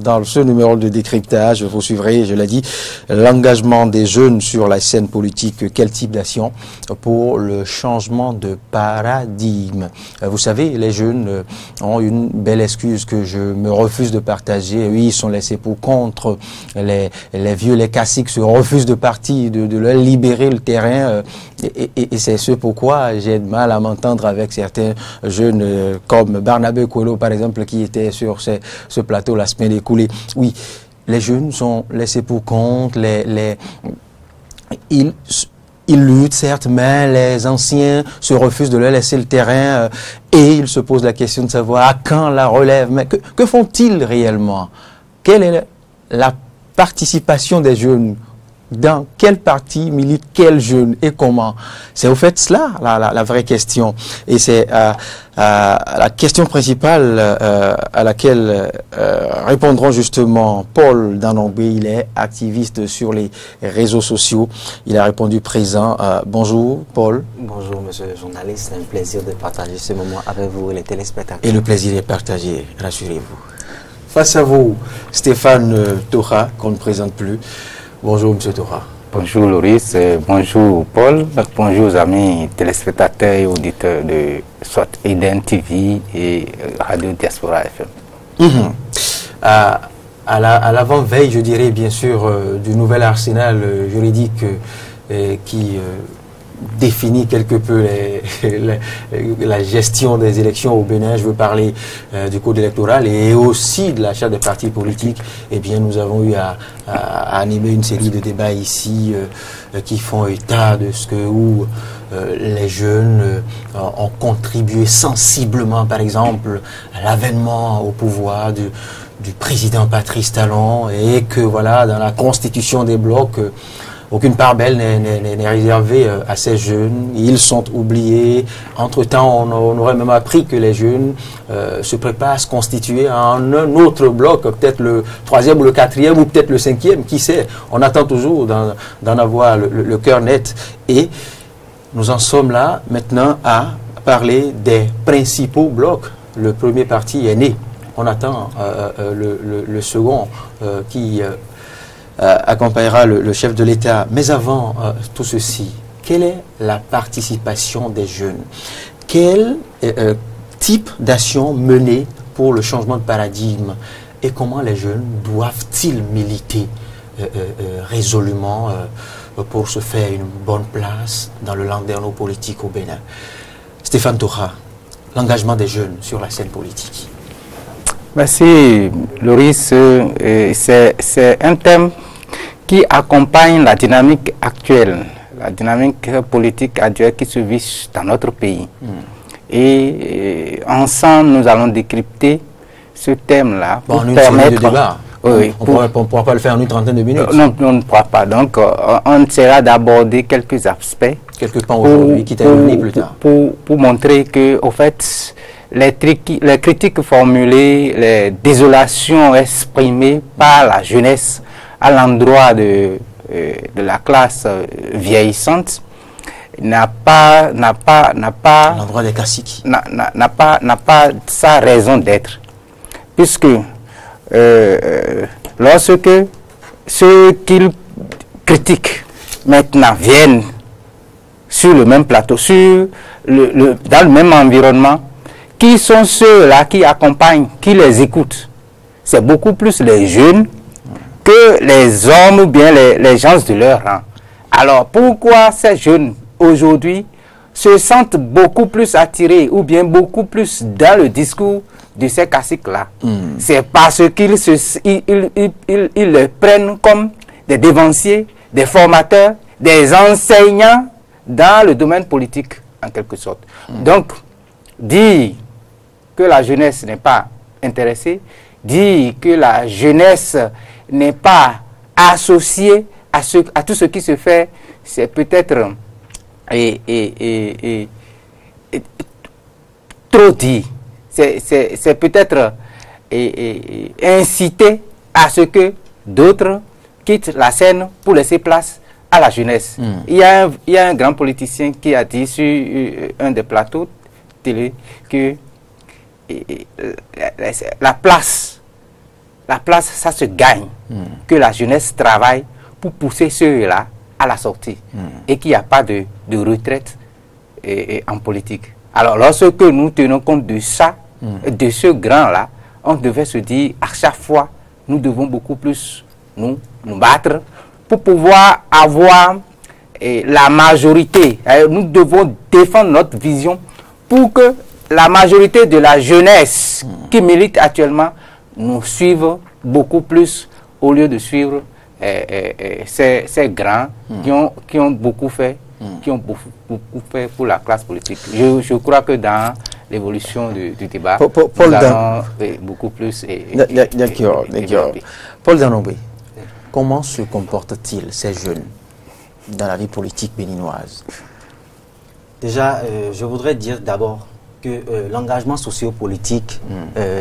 dans ce numéro de décryptage, vous suivrez, je l'ai dit, l'engagement des jeunes sur la scène politique. Quel type d'action pour le changement de paradigme? Vous savez, les jeunes ont une belle excuse que je me refuse de partager. Oui, ils sont laissés pour contre. Les vieux, les classiques se refusent de partir, de leur libérer le terrain. Et c'est ce pourquoi j'ai mal à m'entendre avec certains jeunes comme Barnabé Kouelo, par exemple, qui était sur ce plateau la semaine écoulée. Oui, les jeunes sont laissés pour compte, ils luttent certes, mais les anciens se refusent de leur laisser le terrain et ils se posent la question de savoir à quand la relève. Mais que font-ils réellement? Quelle est la participation des jeunes? Dans quel parti milite quel jeune et comment? C'est au fait cela la vraie question. Et c'est la question principale à laquelle répondront justement Paul Danongbe. Il est activiste sur les réseaux sociaux. Il a répondu présent. Bonjour Paul. Bonjour monsieur le journaliste. C'est un plaisir de partager ce moment avec vous et les téléspectateurs. Et le plaisir est partagé, rassurez-vous. Face à vous, Stéphane Tora, qu'on ne présente plus. Bonjour, M. Tora. Bonjour, Loris. Bonjour, Paul. Bonjour, aux amis téléspectateurs et auditeurs de soit Eden TV et Radio Diaspora FM. À l'avant-veille, je dirais, bien sûr, du nouvel arsenal juridique qui définit quelque peu la gestion des élections au Bénin. Je veux parler du code électoral et aussi de l'achat des partis politiques. Eh bien, nous avons eu à animer une série de débats ici qui font état de ce où les jeunes ont contribué sensiblement, par exemple, à l'avènement au pouvoir du président Patrice Talon, et que voilà, dans la constitution des blocs, aucune part belle n'est réservée à ces jeunes. Ils sont oubliés. Entre-temps, on aurait même appris que les jeunes se préparent à se constituer en un autre bloc, peut-être le 3e ou le 4e ou peut-être le 5e, qui sait. On attend toujours d'en avoir le cœur net. Et nous en sommes là maintenant à parler des principaux blocs. Le premier parti est né. On attend le second qui accompagnera le chef de l'État. Mais avant tout ceci, quelle est la participation des jeunes? Quel type d'action mener pour le changement de paradigme? Et comment les jeunes doivent-ils militer résolument pour se faire une bonne place dans le landerneau politique au Bénin? Stéphane Tora, l'engagement des jeunes sur la scène politique. Merci, Loris. C'est un thème qui accompagne la dynamique actuelle, la dynamique politique actuelle qui se vit dans notre pays. Et ensemble, nous allons décrypter ce thème-là pour permettre... On ne pourra pas le faire en une trentaine de minutes. Non, on ne pourra pas. Donc, on essaiera d'aborder quelques aspects. Quelques pans aujourd'hui qui terminent plus tard. Pour montrer que, au fait, les critiques formulées, les désolations exprimées par la jeunesse à l'endroit de la classe vieillissante n'a pas l'endroit des classiques n'a pas sa raison d'être, puisque lorsque ceux qu'ils critiquent maintenant viennent sur le même plateau, dans le même environnement, qui sont ceux-là qui accompagnent, qui les écoutent? C'est beaucoup plus les jeunes que les hommes ou bien les gens de leur rang. Alors pourquoi ces jeunes aujourd'hui se sentent beaucoup plus attirés ou bien beaucoup plus dans le discours de ces classiques-là? C'est parce qu'ils les prennent comme des dévanciers, des formateurs, des enseignants dans le domaine politique en quelque sorte. Donc, dire que la jeunesse n'est pas intéressée, dire que la jeunesse n'est pas associée à tout ce qui se fait, c'est peut-être trop dit. C'est peut-être inciter à ce que d'autres quittent la scène pour laisser place à la jeunesse. Il y a un grand politicien qui a dit sur un des plateaux télé que la place la place, ça se gagne. Que la jeunesse travaille pour pousser ceux-là à la sortie. Et qu'il n'y a pas de retraite en politique. Alors, lorsque nous tenons compte de ça, de ce grand-là, on devait se dire, à chaque fois, nous devons beaucoup plus nous battre pour pouvoir avoir la majorité. Nous devons défendre notre vision pour que la majorité de la jeunesse qui milite actuellement nous suive beaucoup plus au lieu de suivre ces grands qui ont beaucoup fait, beaucoup fait pour la classe politique. Je crois que dans l'évolution du débat, nous allons beaucoup plus. D'accord. Paul Danobé, comment se comportent-ils ces jeunes dans la vie politique béninoise? Déjà, je voudrais dire d'abord que l'engagement sociopolitique,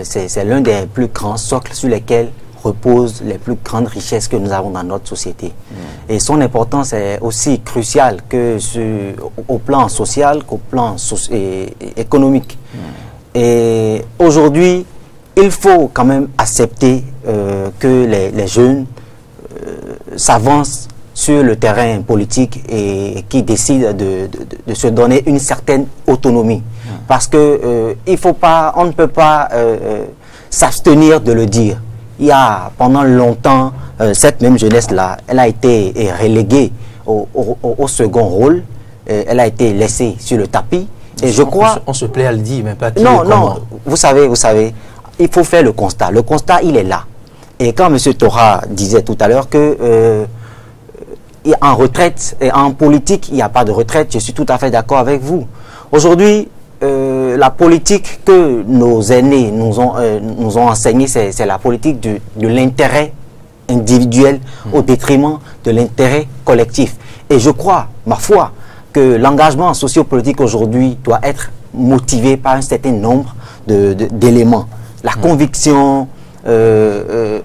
c'est l'un des plus grands socles sur lesquels reposent les plus grandes richesses que nous avons dans notre société. Et son importance est aussi cruciale que au plan social qu'au plan économique. Et aujourd'hui, il faut quand même accepter que les jeunes s'avancent sur le terrain politique et qui décident de se donner une certaine autonomie. Parce que on ne peut pas s'abstenir de le dire. Il y a pendant longtemps, cette même jeunesse-là, elle a été reléguée au second rôle. Elle a été laissée sur le tapis. Et je crois... On se plaît à le dire, mais pas... Non, vous savez, il faut faire le constat. Le constat, il est là. Et quand M. Torra disait tout à l'heure que en retraite et en politique, il n'y a pas de retraite, je suis tout à fait d'accord avec vous. Aujourd'hui, la politique que nos aînés nous ont enseignée, c'est la politique de l'intérêt individuel au détriment de l'intérêt collectif. Et je crois, ma foi, que l'engagement sociopolitique aujourd'hui doit être motivé par un certain nombre d'éléments. La conviction, le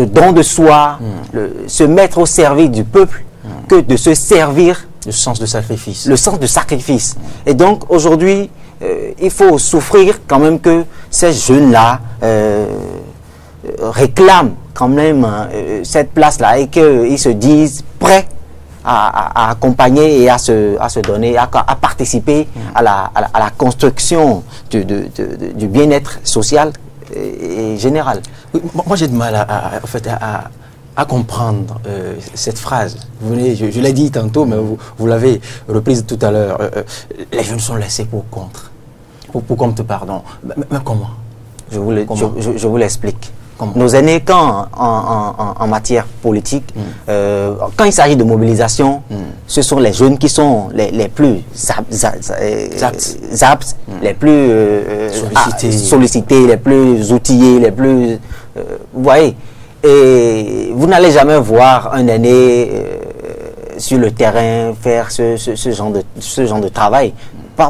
don de soi, se mettre au service du peuple, que de se servir. Le sens de sacrifice. Le sens de sacrifice. Et donc aujourd'hui, il faut souffrir quand même que ces jeunes-là réclament quand même cette place-là et qu'ils se disent prêts à accompagner et à se donner, à participer à la construction du bien-être social et général. Oui, moi j'ai du mal à comprendre cette phrase. Je l'ai dit tantôt, mais vous l'avez reprise tout à l'heure. Les jeunes sont laissés pour contre. Pour compte, pardon. Mais comment? Je vous l'explique. Nos aînés, quand en matière politique, quand il s'agit de mobilisation, ce sont les jeunes qui sont les plus aptes, les plus sollicités, les plus outillés, les plus... vous voyez. Et vous n'allez jamais voir un aîné sur le terrain faire ce genre de travail.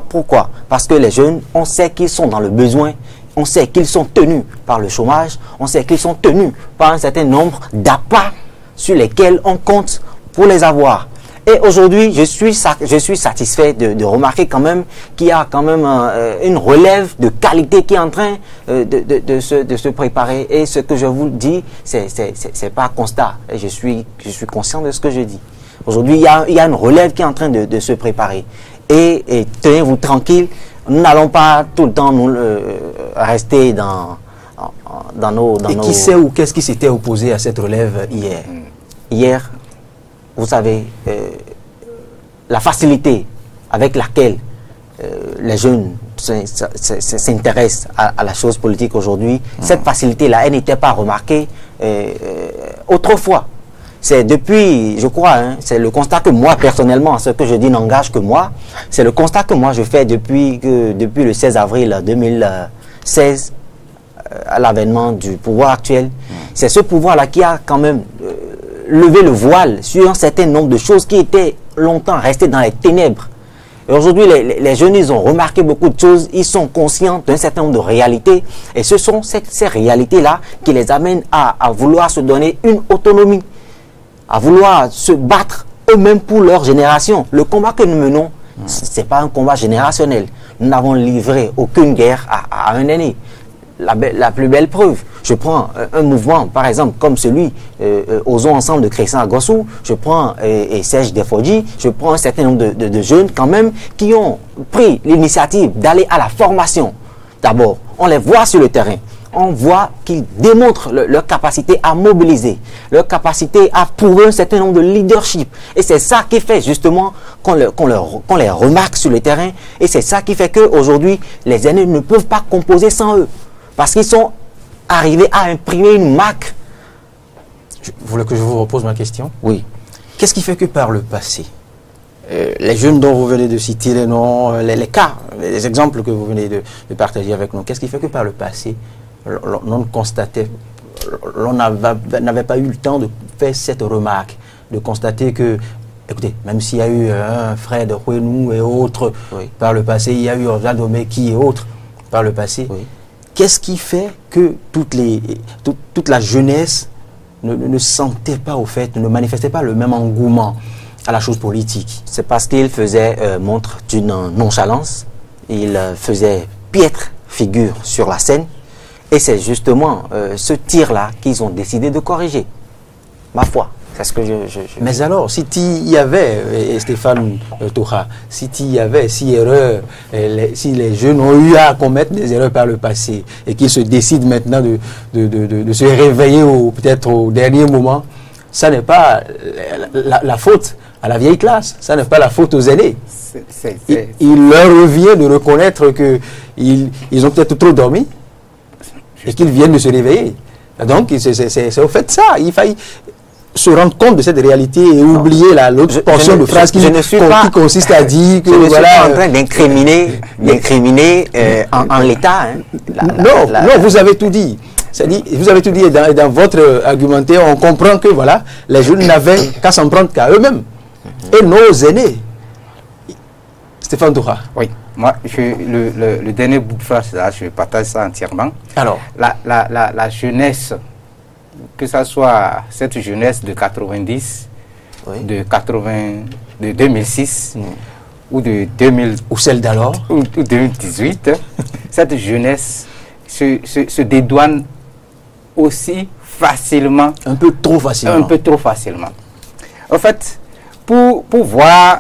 Pourquoi? Parce que les jeunes, on sait qu'ils sont dans le besoin, on sait qu'ils sont tenus par le chômage, on sait qu'ils sont tenus par un certain nombre d'appâts sur lesquels on compte pour les avoir. Et aujourd'hui, je suis satisfait de remarquer quand même qu'il y a quand même une relève de qualité qui est en train de se préparer. Et ce que je vous dis, c'est pas constat. Et je suis conscient de ce que je dis. Aujourd'hui, il y a une relève qui est en train de se préparer. Et tenez-vous tranquille, nous n'allons pas tout le temps rester dans nos... Et qui sait ou qu'est-ce qui s'était opposé à cette relève hier? Hier, vous savez, la facilité avec laquelle les jeunes s'intéressent à la chose politique aujourd'hui, cette facilité-là, elle n'était pas remarquée autrefois. C'est depuis, je crois, c'est le constat que moi, personnellement, ce que je dis n'engage que moi, c'est le constat que moi je fais depuis le 16 avril 2016, à l'avènement du pouvoir actuel. C'est ce pouvoir-là qui a quand même levé le voile sur un certain nombre de choses qui étaient longtemps restées dans les ténèbres. Et aujourd'hui, les jeunes, ils ont remarqué beaucoup de choses, ils sont conscients d'un certain nombre de réalités, et ce sont ces réalités-là qui les amènent à vouloir se donner une autonomie, à vouloir se battre eux-mêmes pour leur génération. Le combat que nous menons, ce n'est pas un combat générationnel. Nous n'avons livré aucune guerre à un aîné. la plus belle preuve. Je prends un mouvement, par exemple, comme celui Osons Ensemble de Christian Agossou, je prends Serge Defodji, je prends un certain nombre de jeunes quand même qui ont pris l'initiative d'aller à la formation. D'abord, on les voit sur le terrain. On voit qu'ils démontrent leur capacité à mobiliser, leur capacité à prouver un certain nombre de leadership. Et c'est ça qui fait justement qu'on les remarque sur le terrain. Et c'est ça qui fait qu'aujourd'hui, les aînés ne peuvent pas composer sans eux. Parce qu'ils sont arrivés à imprimer une marque. Vous voulez que je vous repose ma question? Oui. Qu'est-ce qui fait que par le passé, les jeunes dont vous venez de citer les noms, les cas, les exemples que vous venez de partager avec nous, qu'est-ce qui fait que par le passé, l'on n'avait pas eu le temps de faire cette remarque, de constater que, écoutez, même s'il y a eu un frère de Huenou et autres par le passé, il y a eu Orzadomeki et autres par le passé, qu'est-ce qui fait que toute la jeunesse ne sentait pas au fait, ne manifestait pas le même engouement à la chose politique? C'est parce qu'il faisait montre d'une nonchalance, il faisait piètre figure sur la scène. Et c'est justement ce tir-là qu'ils ont décidé de corriger. Ma foi, c'est ce que Mais alors, si il y avait, Stéphane Toha, si les jeunes ont eu à commettre des erreurs par le passé et qu'ils se décident maintenant de se réveiller peut-être au dernier moment, ça n'est pas la faute à la vieille classe, ça n'est pas la faute aux aînés. Il leur revient de reconnaître qu'ils ont peut-être trop dormi et qu'ils viennent de se réveiller. Donc, c'est au fait ça. Il faille se rendre compte de cette réalité et oublier l'autre portion de phrase qui consiste à dire que... Je ne suis pas en train d'incriminer en l'état. Hein, non, vous avez tout dit. Vous avez tout dit et dans votre argumentaire, on comprend que voilà, les jeunes n'avaient qu'à s'en prendre qu'à eux-mêmes. Et nos aînés. Stéphane Toha. Oui. Moi, le dernier bout de phrase, là, je partage ça entièrement. Alors, la jeunesse, que ce soit cette jeunesse de 90, de 2006, ou de 2000, ou celle d'alors, ou 2018, cette jeunesse se dédouane aussi facilement. Un peu trop facilement. Un peu trop facilement. En fait, pour voir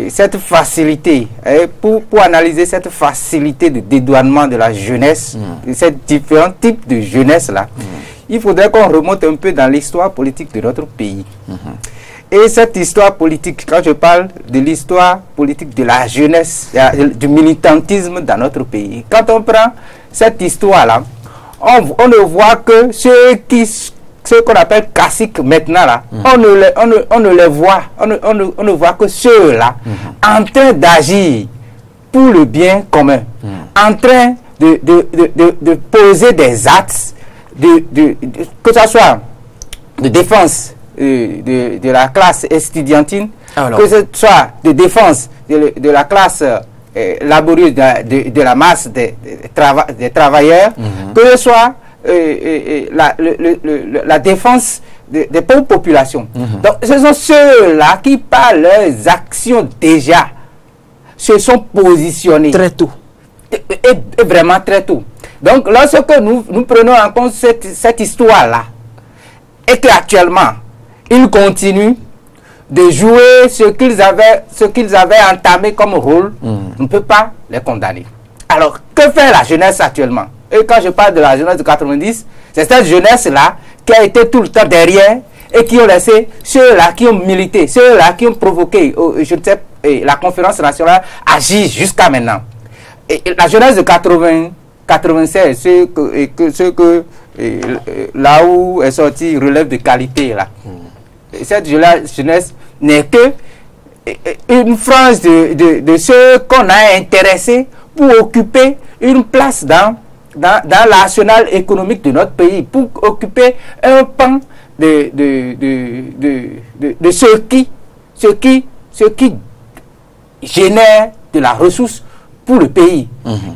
cette facilité, pour analyser cette facilité de dédouanement de la jeunesse, de ces différents types de jeunesse-là, il faudrait qu'on remonte un peu dans l'histoire politique de notre pays. Et cette histoire politique, quand je parle de l'histoire politique de la jeunesse, du militantisme dans notre pays, quand on prend cette histoire-là, on ne voit que ceux qu'on appelle classiques maintenant là, on ne les voit, on ne voit que ceux-là en train d'agir pour le bien commun, en train de poser des actes, que ce soit de défense de la classe estudiantine, que ce soit de défense de la classe laborieuse, de la masse des travailleurs, que ce soit la défense des pauvres populations. Donc, ce sont ceux-là qui, par leurs actions déjà, se sont positionnés. Très tôt. Et vraiment très tôt. Donc, lorsque nous prenons en compte cette histoire-là, et qu'actuellement, ils continuent de jouer ce qu'ils avaient entamé comme rôle, on ne peut pas les condamner. Alors, que fait la jeunesse actuellement? Et quand je parle de la jeunesse de 90, c'est cette jeunesse-là qui a été tout le temps derrière et qui ont laissé ceux-là qui ont milité, ceux-là qui ont provoqué, je ne sais, la conférence nationale agir jusqu'à maintenant. Et la jeunesse de 96, là où est sorti relève de qualité, là. Cette jeunesse n'est que une frange de ceux qu'on a intéressés pour occuper une place dans l'arsenal économique de notre pays, pour occuper un pan de ce qui génère de la ressource pour le pays.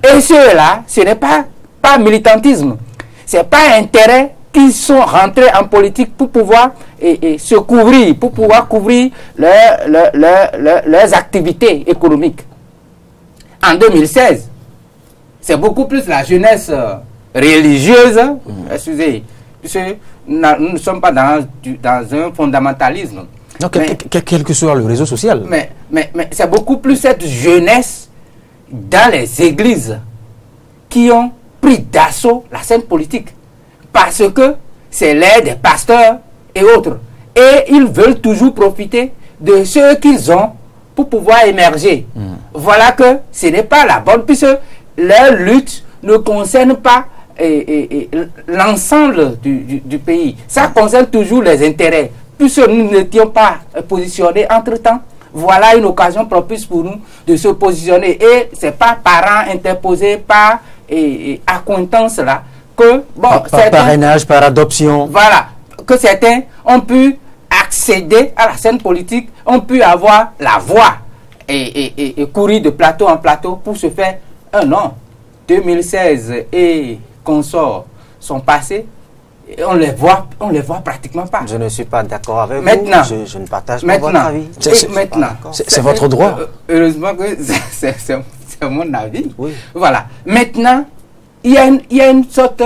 Et ceux-là, ce n'est pas militantisme, c'est pas intérêt qui sont rentrés en politique pour pouvoir se couvrir, pour pouvoir couvrir leurs activités économiques. En 2016, c'est beaucoup plus la jeunesse religieuse, excusez, puisque nous ne sommes pas dans un fondamentalisme. Donc, quel que soit le réseau social. Mais c'est beaucoup plus cette jeunesse dans les églises qui ont pris d'assaut la scène politique. Parce que c'est l'ère des pasteurs et autres. Et ils veulent toujours profiter de ce qu'ils ont pour pouvoir émerger. Voilà que ce n'est pas la bonne, puisque leur lutte ne concerne pas l'ensemble du pays. Ça concerne toujours les intérêts. Puisque nous n'étions pas positionnés entre-temps, voilà une occasion propice pour nous de se positionner. Et ce n'est pas parents interposés par accointance là que, bon, par parrainage, par adoption. Voilà, que certains ont pu accéder à la scène politique, ont pu avoir la voix et courir de plateau en plateau pour se faire un nom. 2016 et consorts sont passés. Et on les voit pratiquement pas. Je ne suis pas d'accord avec maintenant, vous. Je ne partage pas votre avis. C'est votre droit. Heureusement que c'est mon avis. Oui. Voilà. Maintenant, il y a une sorte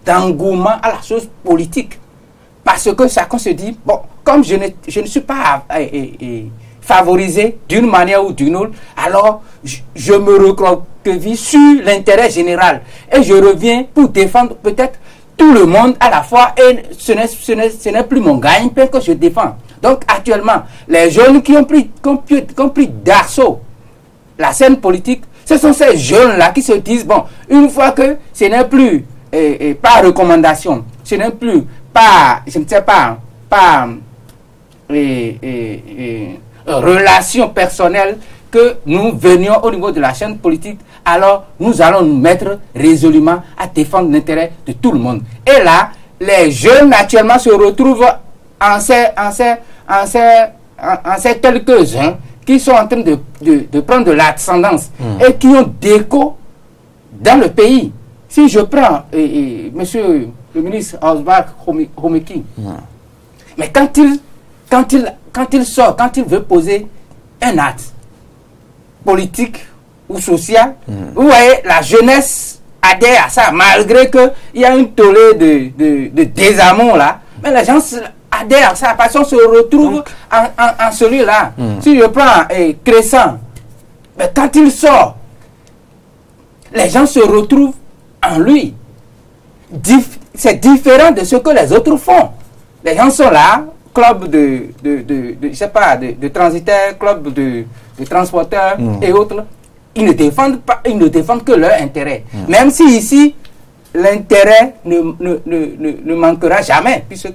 d'engouement à la chose politique. Parce que chacun se dit, bon, comme je ne suis pas favorisé d'une manière ou d'une autre, alors je me recroqueville sur l'intérêt général. Et je reviens pour défendre peut-être tout le monde à la fois. Et ce n'est plus mon gagne-pain que je défends. Donc actuellement, les jeunes qui ont pris d'assaut la scène politique, ce sont ces jeunes-là qui se disent, bon, une fois que ce n'est plus par recommandation, ce n'est plus par, je ne sais pas, par relation personnelle que nous venions au niveau de la chaîne politique, alors nous allons nous mettre résolument à défendre l'intérêt de tout le monde. Et là, les jeunes actuellement se retrouvent en ces quelques-uns qui sont en train de prendre de l'ascendance et qui ont d'écho dans le pays. Si je prends monsieur le ministre Osbach Homeki, mais quand il sort, quand il veut poser un acte politique ou social, vous voyez, la jeunesse adhère à ça, malgré qu'il y a une tollée de désamour là, mais les gens adhèrent à ça, parce qu'on se retrouve en celui-là. Si je prends Crescent, mais quand il sort, les gens se retrouvent en lui. C'est différent de ce que les autres font. Les gens sont là, club je sais pas, de transitaires, club de transporteurs et autres. Ils ne défendent pas, ils ne défendent que leur intérêt. Même si ici, l'intérêt ne manquera jamais, puisque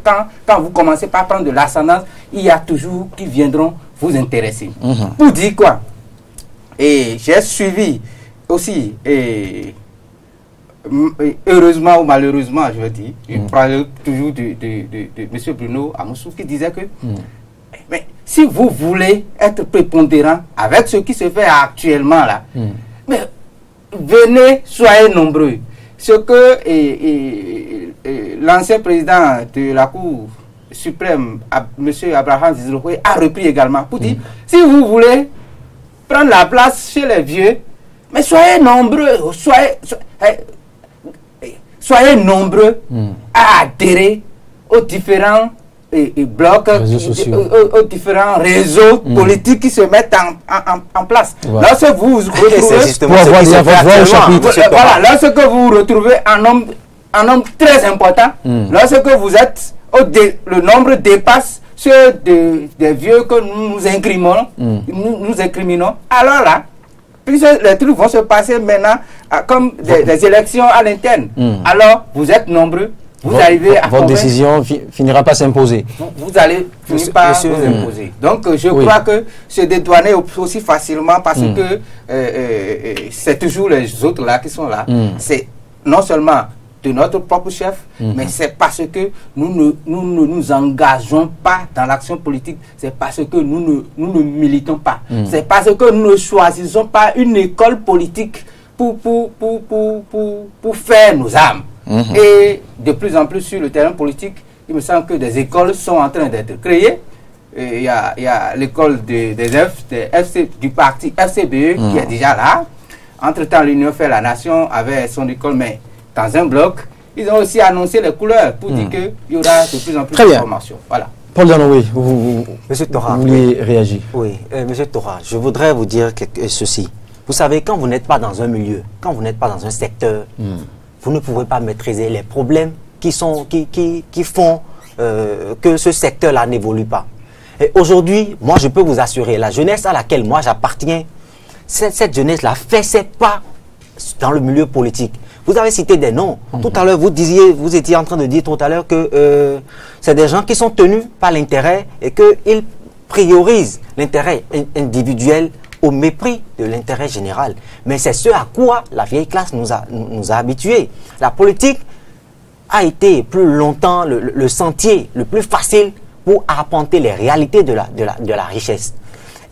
quand vous commencez par prendre de l'ascendance, il y a toujours qui viendront vous intéresser. Pour dire quoi? Et j'ai suivi aussi, heureusement ou malheureusement, je veux dire, je parle toujours de M. Bruno Amoussou qui disait que mais si vous voulez être prépondérant avec ce qui se fait actuellement là, mais venez, soyez nombreux. Ce que l'ancien président de la Cour suprême, M. Abraham Zizroué, a repris également pour dire, si vous voulez prendre la place chez les vieux, mais soyez nombreux, soyez nombreux à adhérer aux différents blocs, aux différents réseaux politiques qui se mettent en place. Lorsque vous retrouvez un nombre très important, lorsque vous êtes, le nombre dépasse ceux des vieux que nous incriminons, alors là, puis les trucs vont se passer maintenant comme des élections à l'interne. Alors, vous êtes nombreux, vous arrivez à... Votre décision finira par s'imposer. Vous allez finir par vous imposer. Donc, je crois que se dédouaner aussi facilement parce que c'est toujours les autres là qui sont là. C'est non seulement de notre propre chef, mais c'est parce que nous ne nous engageons pas dans l'action politique, c'est parce que nous ne militons pas, c'est parce que nous ne choisissons pas une école politique pour faire nos âmes. Et de plus en plus sur le terrain politique, il me semble que des écoles sont en train d'être créées. Il y a l'école du parti FCBE qui est déjà là. Entre-temps, l'Union fait la nation avait son école, mais dans un bloc, ils ont aussi annoncé les couleurs pour dire qu'il y aura de plus en plus d'informations. Voilà. Paul Danoé, Monsieur Tora, vous voulez réagir? Oui, Monsieur Tora, je voudrais vous dire ceci. Vous savez, quand vous n'êtes pas dans un milieu, quand vous n'êtes pas dans un secteur, vous ne pouvez pas maîtriser les problèmes qui font que ce secteur-là n'évolue pas. Et aujourd'hui, moi, je peux vous assurer, la jeunesse à laquelle moi j'appartiens, cette jeunesse-là fait ses pas dans le milieu politique. Vous avez cité des noms. Tout à l'heure, vous étiez en train de dire tout à l'heure que c'est des gens qui sont tenus par l'intérêt et qu'ils priorisent l'intérêt individuel au mépris de l'intérêt général. Mais c'est ce à quoi la vieille classe nous a habitués. La politique a été plus longtemps le sentier le plus facile pour arpenter les réalités de la richesse.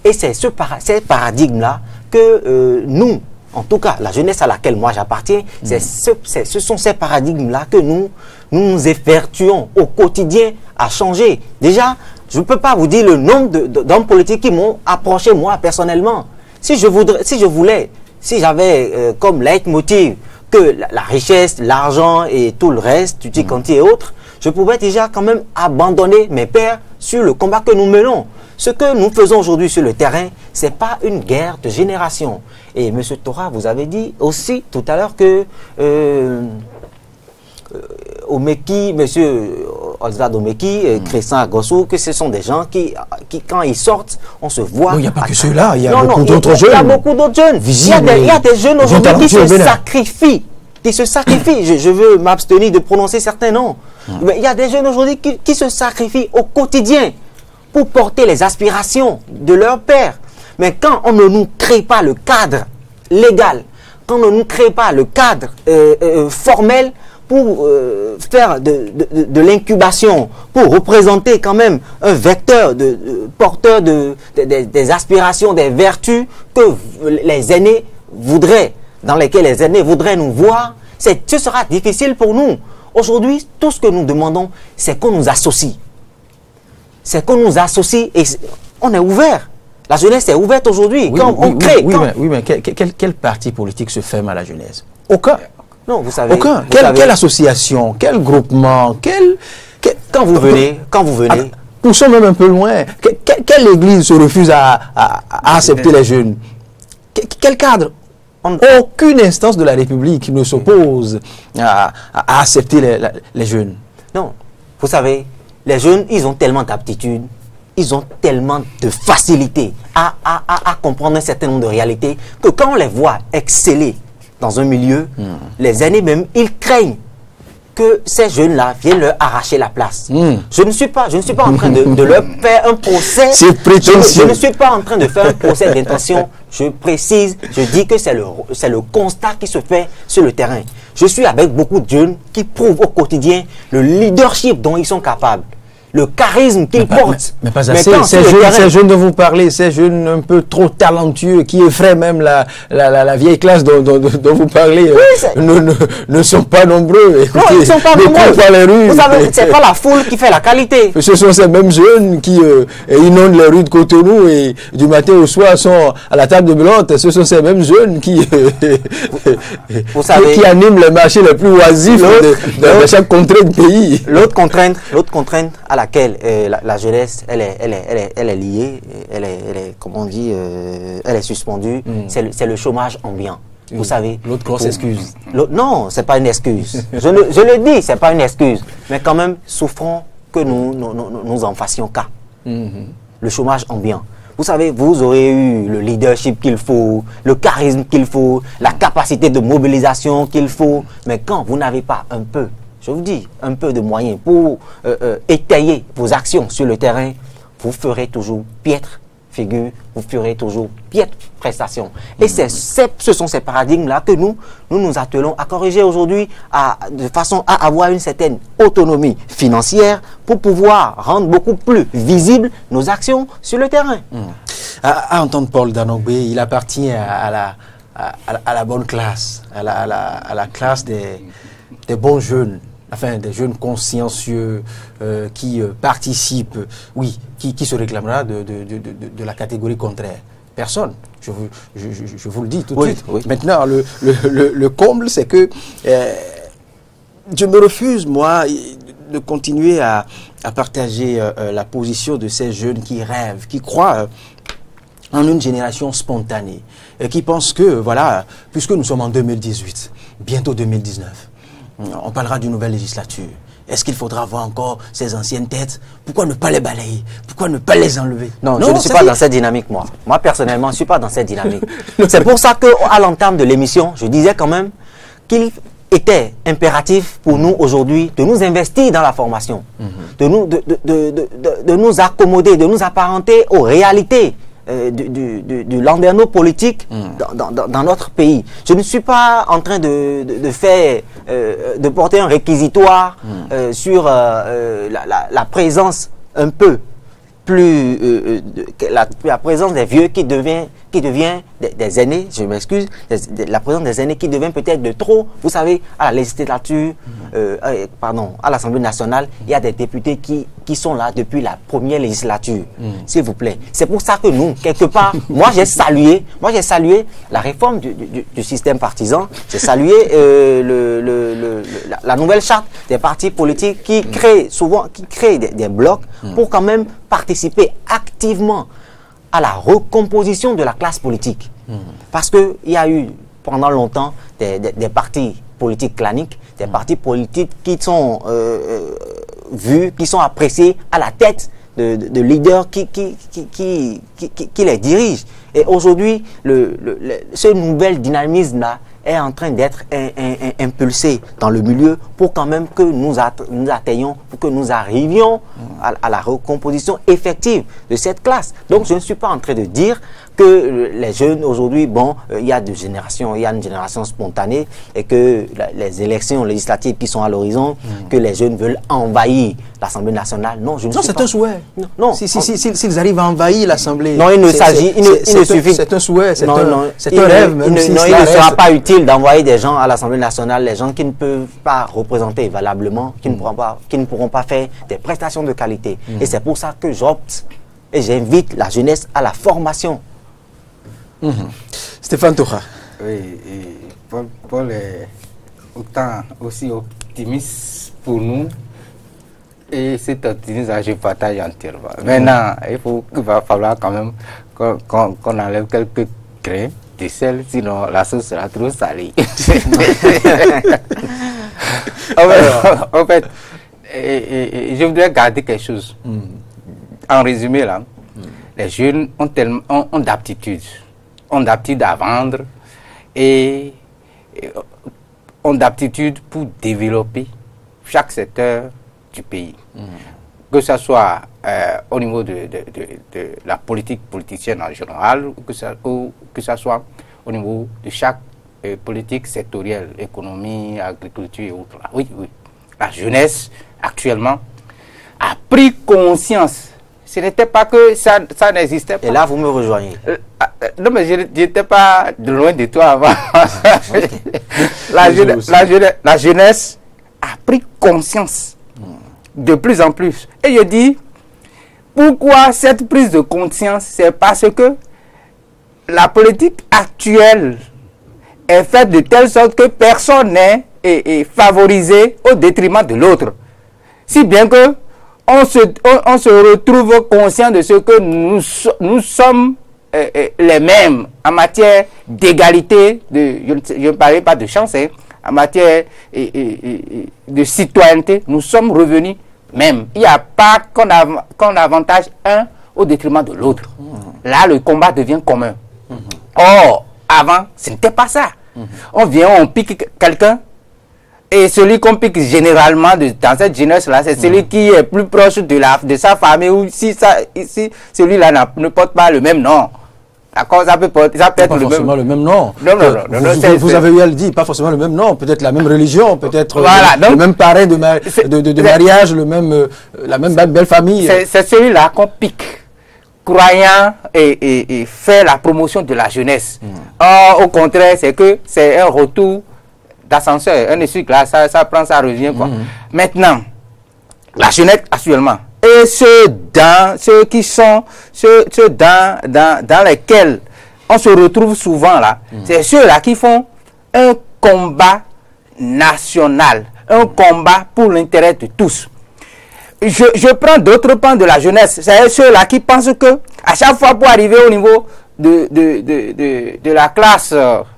Et c'est ces paradigmes-là que nous, en tout cas la jeunesse à laquelle moi j'appartiens, ce sont ces paradigmes-là que nous évertuons au quotidien à changer. Déjà, je ne peux pas vous dire le nombre d'hommes politiques qui m'ont approché moi personnellement. Si j'avais comme leitmotiv que la richesse, l'argent et tout le reste, tutti quanti et autres, je pouvais déjà quand même abandonner mes pères sur le combat que nous menons. Ce que nous faisons aujourd'hui sur le terrain, ce n'est pas une guerre de génération. Et M. Tora, vous avez dit aussi tout à l'heure que Omeki, M. Oswald Omeki, Christian Agossou, que ce sont des gens qui, quand ils sortent, on se voit... Il n'y a pas que ceux-là, il y a beaucoup d'autres jeunes. Il y a beaucoup d'autres jeunes. Il y a des jeunes aujourd'hui qui se sacrifient. Je veux m'abstenir de prononcer certains noms. Mais il y a des jeunes aujourd'hui qui se sacrifient au quotidien pour porter les aspirations de leur père. Mais quand on ne nous crée pas le cadre légal, quand on ne nous crée pas le cadre formel pour faire de l'incubation, pour représenter quand même un vecteur porteur des aspirations, des vertus que les aînés voudraient, dans lesquelles les aînés voudraient nous voir, ce sera difficile pour nous. Aujourd'hui, tout ce que nous demandons, c'est qu'on nous associe. C'est qu'on nous associe et on est ouvert. La jeunesse est ouverte aujourd'hui. Oui, mais quel parti politique se ferme à la jeunesse? Aucun. Non, vous savez. Aucun. Quelle association, quel groupement, quand vous venez. Poussons même un peu loin. Quelle église se refuse à accepter les jeunes? Quel cadre? Aucune instance de la République ne s'oppose à accepter les jeunes. Non, vous savez, les jeunes, ils ont tellement d'aptitudes, ils ont tellement de facilité à comprendre un certain nombre de réalités que quand on les voit exceller dans un milieu, les aînés même, ils craignent que ces jeunes-là viennent leur arracher la place. Je ne suis pas en train de leur faire un procès. C'est prétentieux. Je ne suis pas en train de faire un procès d'intention. Je précise, je dis que c'est le constat qui se fait sur le terrain. Je suis avec beaucoup de jeunes qui prouvent au quotidien le leadership dont ils sont capables. Le charisme qu'ils portent. Mais pas assez. Ces jeunes dont vous parlez, ces jeunes un peu trop talentueux, qui effraient même la vieille classe dont vous parlez, ne sont pas nombreux. Écoutez, non, ils ne sont pas nombreux. Pas les rues. Vous savez, c'est pas la foule qui fait la qualité. Ce sont ces mêmes jeunes qui inondent les rues de Cotonou et du matin au soir sont à la table de Belote. Ce sont ces mêmes jeunes qui animent les marchés les plus oisifs de chaque contrée du pays. L'autre contrainte à laquelle la jeunesse elle est liée, elle est comment on dit, elle est suspendue, c'est le chômage ambiant. Vous savez, l'autre grosse excuse. Non, c'est pas une excuse. je le dis, c'est pas une excuse, mais quand même souffrons que nous en fassions cas. Le chômage ambiant. Vous savez, vous aurez eu le leadership qu'il faut, le charisme qu'il faut, la capacité de mobilisation qu'il faut, mais quand vous n'avez pas un peu, je vous dis, un peu de moyens pour étayer vos actions sur le terrain, vous ferez toujours piètre figure, vous ferez toujours piètre prestation. Et ce sont ces paradigmes-là que nous attelons à corriger aujourd'hui de façon à avoir une certaine autonomie financière pour pouvoir rendre beaucoup plus visibles nos actions sur le terrain. À entendre Paul Danogbe, il appartient à la bonne classe, à la classe des bons jeunes. Enfin, des jeunes consciencieux qui participent, oui, qui se réclamera de la catégorie contraire. Personne. Je vous le dis tout de suite. Oui. Maintenant, le comble, c'est que je me refuse, moi, de continuer à partager la position de ces jeunes qui rêvent, qui croient en une génération spontanée, qui pensent que, voilà, puisque nous sommes en 2018, bientôt 2019, on parlera d'une nouvelle législature. Est-ce qu'il faudra voir encore ces anciennes têtes? Pourquoi ne pas les balayer? Pourquoi ne pas les enlever? Non, je ne suis pas dans cette dynamique, moi. Moi, personnellement, je ne suis pas dans cette dynamique. C'est pour ça qu'à l'entame de l'émission, je disais quand même qu'il était impératif pour nous aujourd'hui de nous investir dans la formation, de nous accommoder, de nous apparenter aux réalités du landerneau politique dans notre pays. Je ne suis pas en train de porter un réquisitoire sur la présence un peu plus la présence des vieux qui devient des aînés, je m'excuse, la présence des aînés qui devient peut-être de trop. Vous savez, à la législature, à l'Assemblée nationale, il y a des députés qui sont là depuis la première législature, s'il vous plaît. C'est pour ça que nous, quelque part, moi j'ai salué la réforme du système partisan, j'ai salué la nouvelle charte des partis politiques qui crée des blocs pour quand même participer activement à la recomposition de la classe politique. Parce qu'il y a eu pendant longtemps des partis politiques claniques, des partis politiques qui sont vus, qui sont appréciés à la tête de leaders qui les dirigent. Et aujourd'hui, ce nouvel dynamisme-là est en train d'être impulsé dans le milieu pour quand même que nous atteignions, pour que nous arrivions à la recomposition effective de cette classe. Donc je ne suis pas en train de dire que les jeunes aujourd'hui, bon, il y a une génération spontanée et que les élections législatives qui sont à l'horizon, que les jeunes veulent envahir l'Assemblée nationale. Non, je ne suis pas... c'est un souhait. Non. S'ils arrivent à envahir l'Assemblée... Non, il ne suffit... C'est un souhait, c'est un rêve. Il ne sera pas utile d'envoyer des gens à l'Assemblée nationale, les gens qui ne peuvent pas représenter valablement, qui ne pourront pas faire des prestations de qualité. Et c'est pour ça que j'opte et j'invite la jeunesse à la formation. Stéphane Tocha. Oui, et Paul est autant aussi optimiste pour nous. Et cet optimisme, je partage entièrement. Maintenant, il va falloir quand même qu'on enlève quelques grains de sel, sinon la sauce sera trop salée. En fait, je voudrais garder quelque chose. En résumé, là, les jeunes ont d'aptitudes. Ont d'aptitude à vendre et ont d'aptitude pour développer chaque secteur du pays. Que ce soit au niveau de la politique politicienne en général ou que ce soit au niveau de chaque politique sectorielle, économie, agriculture et autres. Oui. La jeunesse actuellement a pris conscience. Ce n'était pas que ça n'existait pas. Et là, vous me rejoignez. Non, mais je n'étais pas de loin de toi avant. La jeunesse a pris conscience de plus en plus. Et je dis, pourquoi cette prise de conscience? C'est parce que la politique actuelle est faite de telle sorte que personne n'est favorisé au détriment de l'autre. Si bien que on se retrouve conscient de ce que nous sommes les mêmes en matière d'égalité, je ne parlais pas de chance, en matière de citoyenneté, nous sommes revenus mêmes. Il n'y a pas qu'on avantage un au détriment de l'autre. Là, le combat devient commun. Or, avant, ce n'était pas ça. On vient, on pique quelqu'un, et celui qu'on pique généralement dans cette jeunesse-là, c'est celui qui est plus proche de sa famille, ou si celui-là ne porte pas le même nom. D'accord, ça peut être le même nom. Non. Vous avez eu à le dire, pas forcément le même nom, peut-être la même religion, peut-être le même parrain de mariage, la même belle famille. C'est celui-là qu'on pique, croyant et fait la promotion de la jeunesse. Or, au contraire, c'est que c'est un retour d'ascenseur, un essuie-glace, ça prend, ça revient, quoi. Maintenant, la jeunesse actuellement, et et ceux dans lesquels on se retrouve souvent là, c'est ceux-là qui font un combat national, un combat pour l'intérêt de tous. Je prends d'autres pans de la jeunesse, c'est ceux-là qui pensent que à chaque fois pour arriver au niveau de la classe,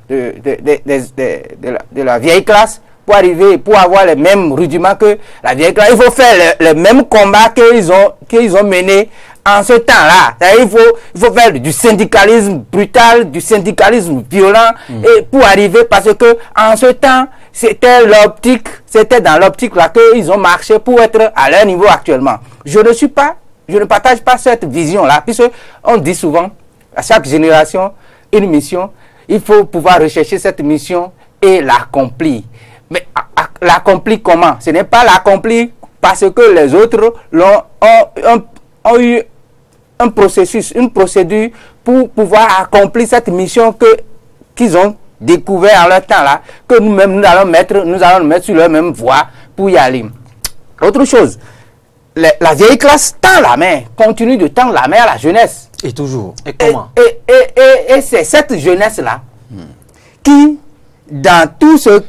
de la vieille classe, pour arriver, pour avoir les mêmes rudiments que la vieille classe, il faut faire le même combat qu'ils ont mené en ce temps-là. Il faut faire du syndicalisme brutal, du syndicalisme violent, et pour arriver, parce que en ce temps, c'était dans l'optique là qu'ils ont marché pour être à leur niveau actuellement. Je ne partage pas cette vision-là, puisque on dit souvent, à chaque génération, une mission, il faut pouvoir rechercher cette mission et l'accomplir. Mais l'accomplir comment? Ce n'est pas l'accomplir parce que les autres ont eu un processus, une procédure pour pouvoir accomplir cette mission qu'ils ont découvert en leur temps là, que nous-mêmes nous allons mettre sur leur même voie pour y aller. Autre chose, la vieille classe tend la main, continue de tendre la main à la jeunesse. Et toujours. Et comment? Et c'est cette jeunesse-là qui, dans tout ce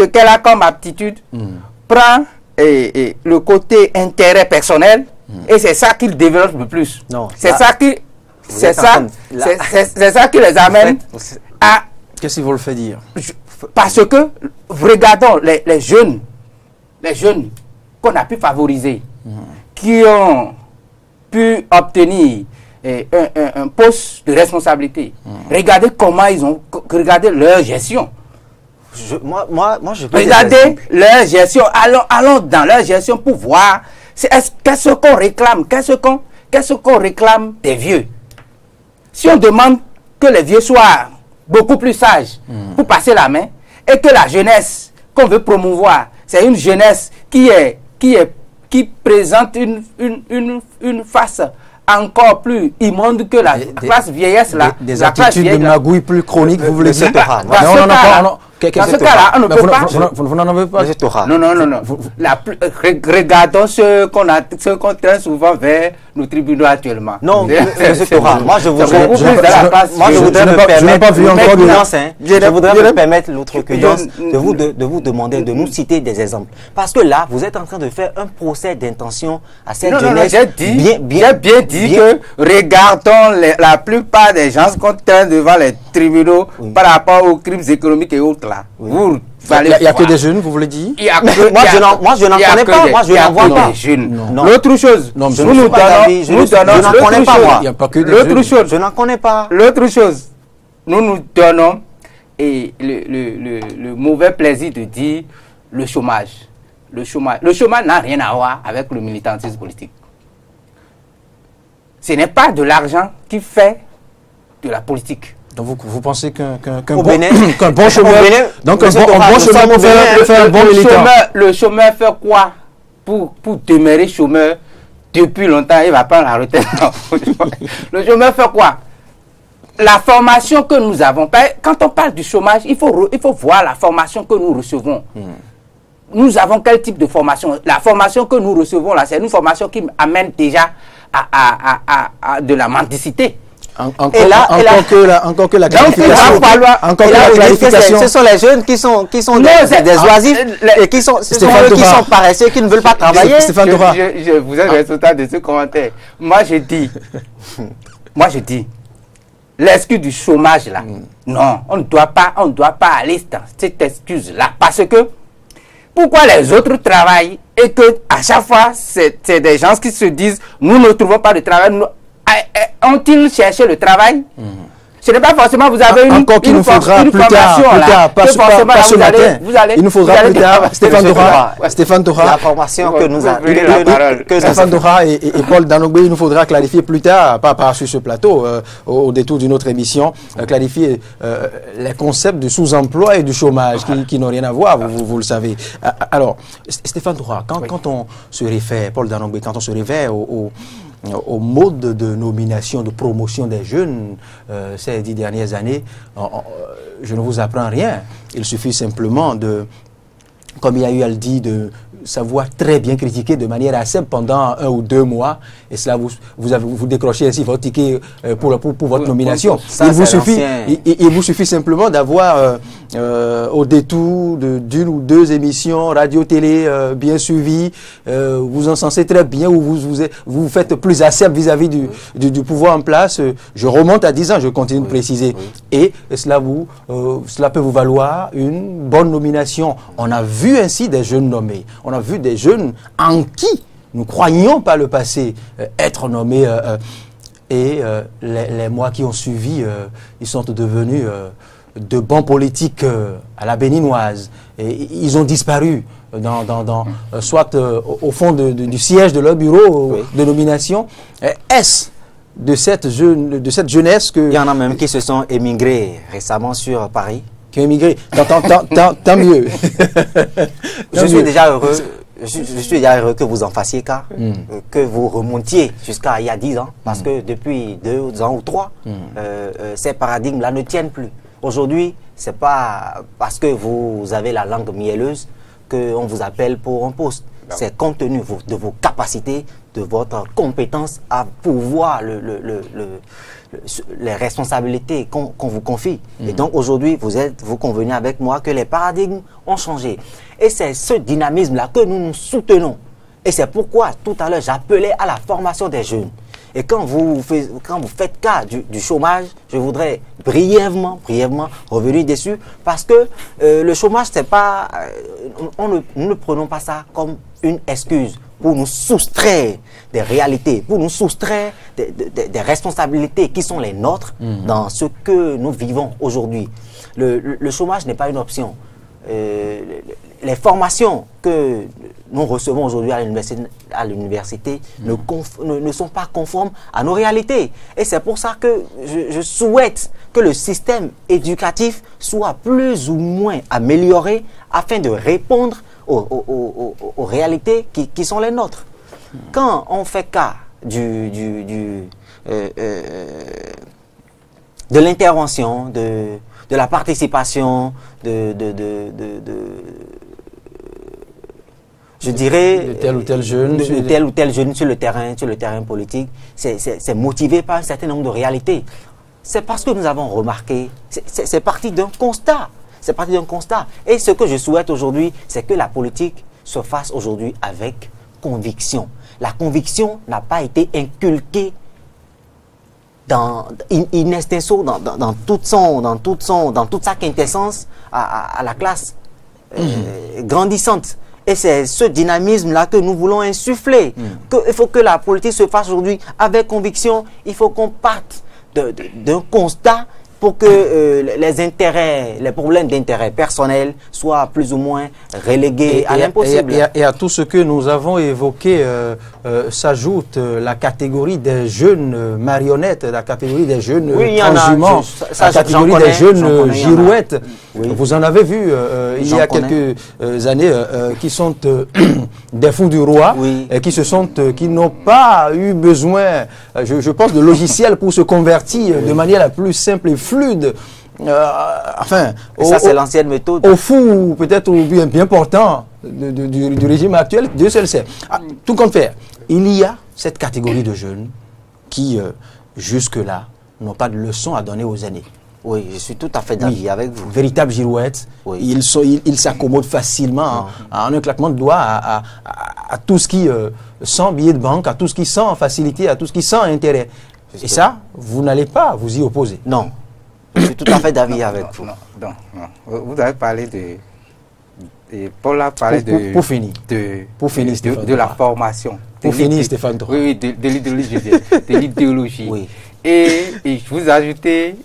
qu'elle a comme aptitude, prend le côté intérêt personnel, et c'est ça qu'il développe le plus. C'est ça qui les amène à... Qu'est-ce qu'il vous le fait dire? Parce que, regardons les jeunes qu'on a pu favoriser, qui ont pu obtenir un poste de responsabilité. Regardez comment regardez leur gestion. Regardez leur gestion. Allons dans leur gestion pour voir qu'est-ce qu'on réclame, qu'est-ce qu'on réclame des vieux. Si on demande que les vieux soient beaucoup plus sages pour passer la main, et que la jeunesse qu'on veut promouvoir, c'est une jeunesse qui présente une face encore plus immonde que la classe vieillesse là. Des attitudes de magouille plus chroniques, vous voulez dire? Dans ce cas-là, on ne peut pas. Vous n'en avez pas? Non. Regardons ce qu'on traîne souvent vers nos tribunaux actuellement. Non, M. Tora, moi je voudrais me permettre l'outrecuidance de vous demander de nous citer des exemples. Parce que là, vous êtes en train de faire un procès d'intention à cette jeunesse. J'ai bien dit que regardons la plupart des gens qu'on traîne devant les tribunaux par rapport aux crimes économiques et autres. Il n'y a que des jeunes, vous voulez dire? Moi, je n'en connais pas. Moi, je n'en vois pas. L'autre chose, je n'en connais pas. L'autre chose, nous donnons le mauvais plaisir de dire le chômage. Le chômage n'a rien à voir avec le militantisme politique. Ce n'est pas de l'argent qui fait de la politique. Donc vous pensez qu'un bon chômeur, peut faire un bon militant? Le chômeur fait quoi pour demeurer chômeur depuis longtemps? Il va prendre la retraite. Le chômeur fait quoi? La formation que nous avons. Quand on parle du chômage, il faut voir la formation que nous recevons. Nous avons quel type de formation? La formation que nous recevons là, c'est une formation qui amène déjà à de la mendicité. Encore que la clarification. Ce sont les jeunes qui sont des oisifs et qui sont paresseux, qui ne veulent pas travailler. Je vous ai le résultat de ce commentaire. Moi je dis, l'excuse du chômage là, non, on ne doit pas aller dans cette excuse là, parce que pourquoi les autres travaillent et que à chaque fois c'est des gens qui se disent nous ne trouvons pas de travail. Ont-ils cherché le travail? Ce n'est pas forcément vous avez une formation là. Pas ce matin. Il nous faudra plus tard. Stéphane Tora. La formation que nous avons. Stéphane Tora et Paul Danogbe, il nous faudra clarifier plus tard, pas sur ce plateau, au détour d'une autre émission, clarifier les concepts de sous-emploi et du chômage qui n'ont rien à voir, vous le savez. Alors, Stéphane Tora, quand on se réfère, Paul Danogbe, quand on se réfère au mode de nomination, de promotion des jeunes ces 10 dernières années, je ne vous apprends rien. Il suffit simplement comme il y a eu à le dire, sa voix très bien critiquée de manière assez pendant 1 ou 2 mois, et cela vous décrochez ainsi votre ticket pour votre nomination. Il vous suffit simplement d'avoir au détour d'une ou 2 émissions radio-télé bien suivies, vous encensez très bien, ou vous faites plus acerbe vis-à-vis du pouvoir en place. Je remonte à 10 ans, je continue de préciser, et cela peut vous valoir une bonne nomination. On a vu ainsi des jeunes nommés, on a vu des jeunes en qui nous croyons par le passé être nommés, et les mois qui ont suivi, ils sont devenus de bons politiques à la béninoise, et ils ont disparu soit au fond du siège de leur bureau de nomination. Est-ce de cette jeunesse que... Il y en a même qui se sont émigrés récemment sur Paris. Qui ont émigré. Tant mieux. Je suis déjà heureux. Je suis déjà heureux que vous en fassiez cas, que vous remontiez jusqu'à il y a 10 ans, parce que depuis 2 ans ou 3, ces paradigmes-là ne tiennent plus. Aujourd'hui, ce n'est pas parce que vous avez la langue mielleuse qu'on vous appelle pour un poste. C'est compte tenu de vos capacités, de votre compétence à pouvoir les responsabilités qu'on vous confie. Et donc aujourd'hui, vous convenez avec moi que les paradigmes ont changé. Et c'est ce dynamisme-là que nous soutenons. Et c'est pourquoi tout à l'heure j'appelais à la formation des jeunes. Et quand vous faites cas du chômage, je voudrais brièvement revenir dessus, parce que le chômage, c'est pas, nous ne prenons pas ça comme une excuse pour nous soustraire des réalités, pour nous soustraire des responsabilités qui sont les nôtres dans ce que nous vivons aujourd'hui. Le chômage n'est pas une option. Les formations que nous recevons aujourd'hui à l'université ne sont pas conformes à nos réalités. Et c'est pour ça que je souhaite que le système éducatif soit plus ou moins amélioré afin de répondre aux réalités qui sont les nôtres. Quand on fait cas de l'intervention, de la participation, je dirais, de tel ou tel jeune, sur le terrain politique, c'est motivé par un certain nombre de réalités. C'est parce que nous avons remarqué, c'est parti d'un constat. C'est parti d'un constat. Et ce que je souhaite aujourd'hui, c'est que la politique se fasse aujourd'hui avec conviction. La conviction n'a pas été inculquée in extenso, dans toute sa quintessence à la classe grandissante. Et c'est ce dynamisme-là que nous voulons insuffler. Il faut que la politique se fasse aujourd'hui avec conviction. Il faut qu'on parte d'un constat pour que les problèmes d'intérêt personnel soient plus ou moins relégués à l'impossible. Et à tout ce que nous avons évoqué s'ajoute la catégorie des jeunes marionnettes, la catégorie des jeunes transhumants, la catégorie des jeunes girouettes. Vous en avez vu il y a quelques années qui sont des fous du roi, et qui n'ont pas eu besoin, je pense, de logiciels pour se convertir de manière la plus simple et fluide. Enfin, ça c'est l'ancienne méthode. Au fou, peut-être au bien portant du régime actuel, Dieu seul sait. Tout compte faire, il y a cette catégorie de jeunes qui, jusque-là, n'ont pas de leçons à donner aux aînés. Oui, je suis tout à fait d'avis avec vous. Véritable girouette, ils s'accommodent facilement en un claquement de doigts à tout ce qui sent billet de banque, à tout ce qui sent facilité, à tout ce qui sent intérêt. Et ça, vous n'allez pas vous y opposer. Non. Je suis tout à fait d'avis avec vous. Non. Vous avez parlé Paul a parlé pour finir, de la formation. Pour finir, Stéphane. Oui, de l'idéologie, de l'idéologie. Oui. Et je vous ajoutez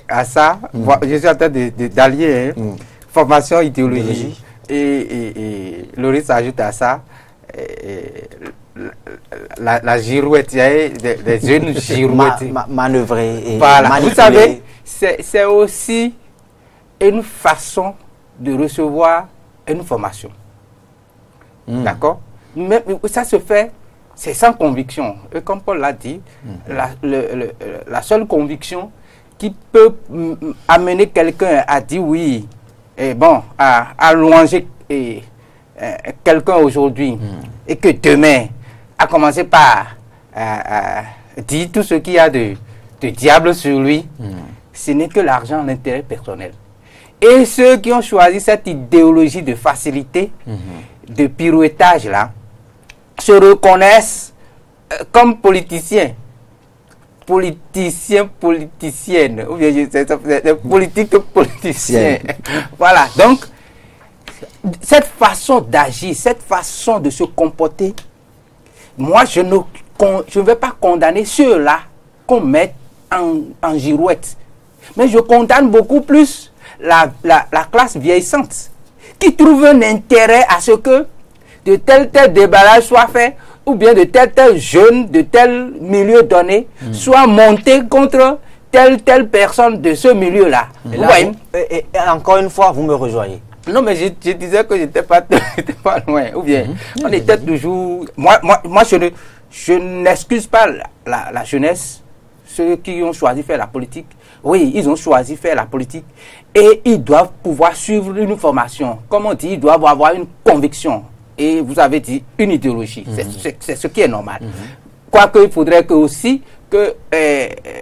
à ça, je suis en train d'allier formation, idéologie. Et Loris ajoute à ça la girouette, des jeunes girouettes. Manœuvrer et voilà. manipuler. Vous savez, c'est aussi une façon de recevoir une formation. D'accord? Mais ça se fait, c'est sans conviction. Et comme Paul l'a dit, la seule conviction qui peut amener quelqu'un à dire oui, et bon, à louanger quelqu'un aujourd'hui et que demain, à commencer par dire tout ce qu'il y a de diable sur lui, ce n'est que l'argent, l'intérêt personnel. Et ceux qui ont choisi cette idéologie de facilité, de pirouettage là, se reconnaissent comme politiciens. Politiciennes, ou bien des politiques politiciens. Voilà, donc, cette façon d'agir, cette façon de se comporter, moi, je ne vais pas condamner ceux-là qu'on met en girouette. Mais je condamne beaucoup plus la classe vieillissante qui trouve un intérêt à ce que de tel déballage soit fait, ou bien de tel jeune, de tel milieu donné, soit monté contre telle personne de ce milieu-là. Et encore une fois, vous me rejoignez. Non, mais je disais que je n'étais pas loin. Ou bien, on était toujours... Moi je n'excuse pas la jeunesse, ceux qui ont choisi faire la politique. Oui, ils ont choisi faire la politique et ils doivent pouvoir suivre une formation. Comme on dit, ils doivent avoir une conviction. Et vous avez dit une idéologie. C'est ce qui est normal. Quoique, il faudrait que aussi que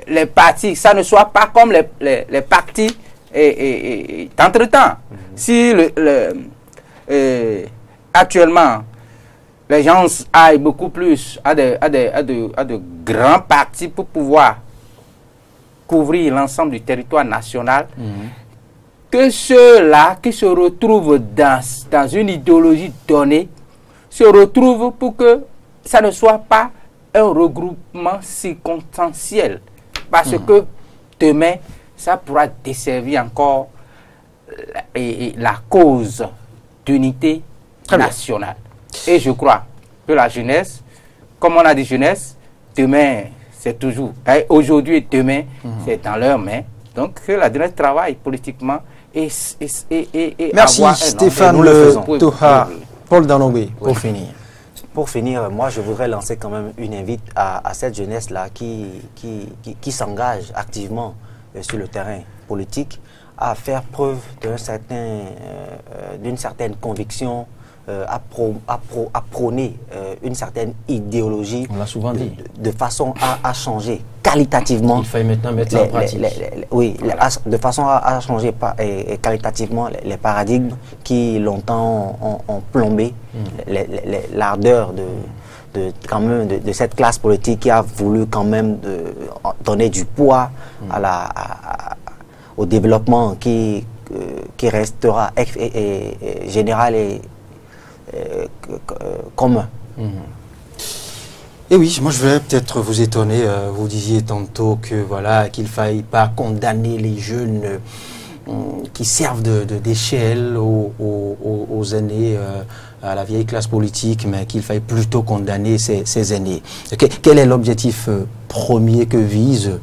les partis, ça ne soit pas comme les partis d'entre-temps. Si actuellement, les gens aillent beaucoup plus à de grands partis pour pouvoir couvrir l'ensemble du territoire national, que ceux-là qui se retrouvent dans une idéologie donnée se retrouvent pour que ça ne soit pas un regroupement circonstanciel. Parce que demain, ça pourra desservir encore la cause d'unité nationale. Et je crois que la jeunesse, comme on a dit jeunesse, demain, c'est toujours, aujourd'hui et demain, c'est dans leurs mains. Donc, que la jeunesse travaille politiquement et merci Stéphane Toha. Paul Danogbe, pour finir. Pour finir, moi je voudrais lancer quand même une invite à cette jeunesse-là qui s'engage activement sur le terrain politique à faire preuve d'une certaine conviction, à prôner une certaine idéologie. On l'a souvent dit. De façon à changer qualitativement. Il faut maintenant mettre ça en pratique. De façon à changer qualitativement les paradigmes qui longtemps ont plombé l'ardeur de cette classe politique qui a voulu quand même donner du poids au développement qui restera général et commun. Et oui, moi je voulais peut-être vous étonner. Vous disiez tantôt que voilà qu'il ne faille pas condamner les jeunes qui servent d'échelle aux aînés, à la vieille classe politique, mais qu'il faille plutôt condamner ces aînés. Quel est l'objectif premier que visent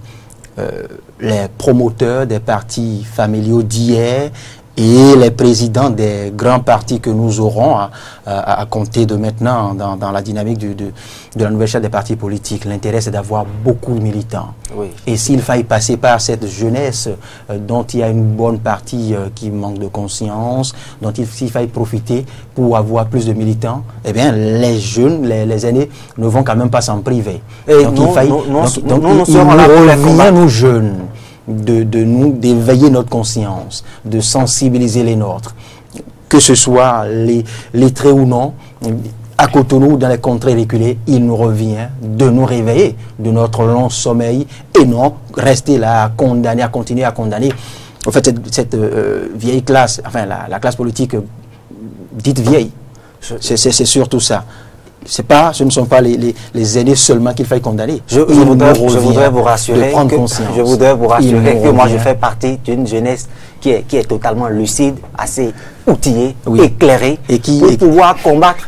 les promoteurs des partis familiaux d'hier et les présidents des grands partis que nous aurons à compter de maintenant dans la dynamique de la nouvelle charte des partis politiques? L'intérêt, c'est d'avoir beaucoup de militants. Oui. Et s'il faille passer par cette jeunesse dont il y a une bonne partie qui manque de conscience, dont s'il faille profiter pour avoir plus de militants, eh bien, les jeunes, les aînés ne vont quand même pas s'en priver. Et donc, il revient aux jeunes d'éveiller notre conscience, de sensibiliser les nôtres, que ce soit lettrés ou non, à Cotonou ou dans les contrées reculées, il nous revient de nous réveiller de notre long sommeil et non rester là à condamner, à continuer à condamner. En fait, cette vieille classe, enfin la classe politique dite vieille, c'est surtout ça. Ce ne sont pas les aînés seulement qu'il faille condamner. Je voudrais vous rassurer que moi je fais partie d'une jeunesse qui est totalement lucide, assez outillée, éclairée, et pour pouvoir combattre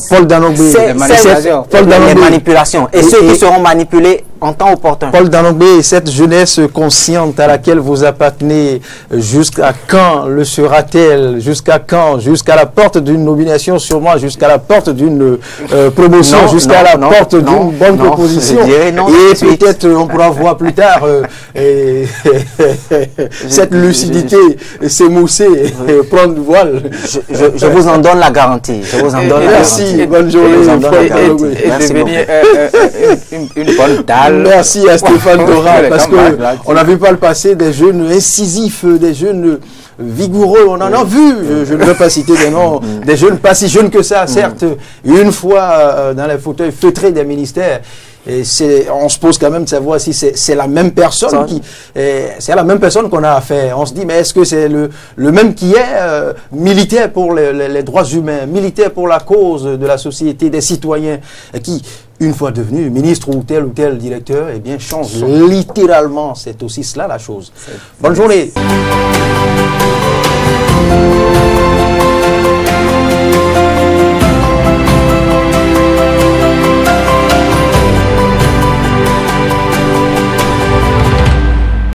Paul Danogbe, les manipulations. Et ceux qui seront manipulés en temps opportun. Paul Danongbé, cette jeunesse consciente à laquelle vous appartenez, jusqu'à quand le sera-t-elle? Jusqu'à quand? Jusqu'à la porte d'une nomination, sûrement jusqu'à la porte d'une promotion, jusqu'à la porte d'une bonne proposition. Et peut-être on pourra voir plus tard cette lucidité s'émousser, prendre voile. Je vous en donne la garantie. Je vous en donne la garantie. Bonne journée. Merci beaucoup. Une bonne dalle. Merci à Stéphane Dora, parce qu'on a vu par le passé des jeunes incisifs, des jeunes vigoureux, on en a vu, je ne veux pas citer des noms, des jeunes pas si jeunes que ça, certes, une fois dans les fauteuils feutrés des ministères. Et on se pose quand même de savoir si c'est la même personne c'est la même personne qu'on a affaire. On se dit, mais est-ce que c'est le même qui est militaire pour les droits humains, militaire pour la cause de la société, des citoyens, qui, une fois devenu ministre ou tel directeur, eh bien, change littéralement. C'est aussi cela la chose. Bonne journée.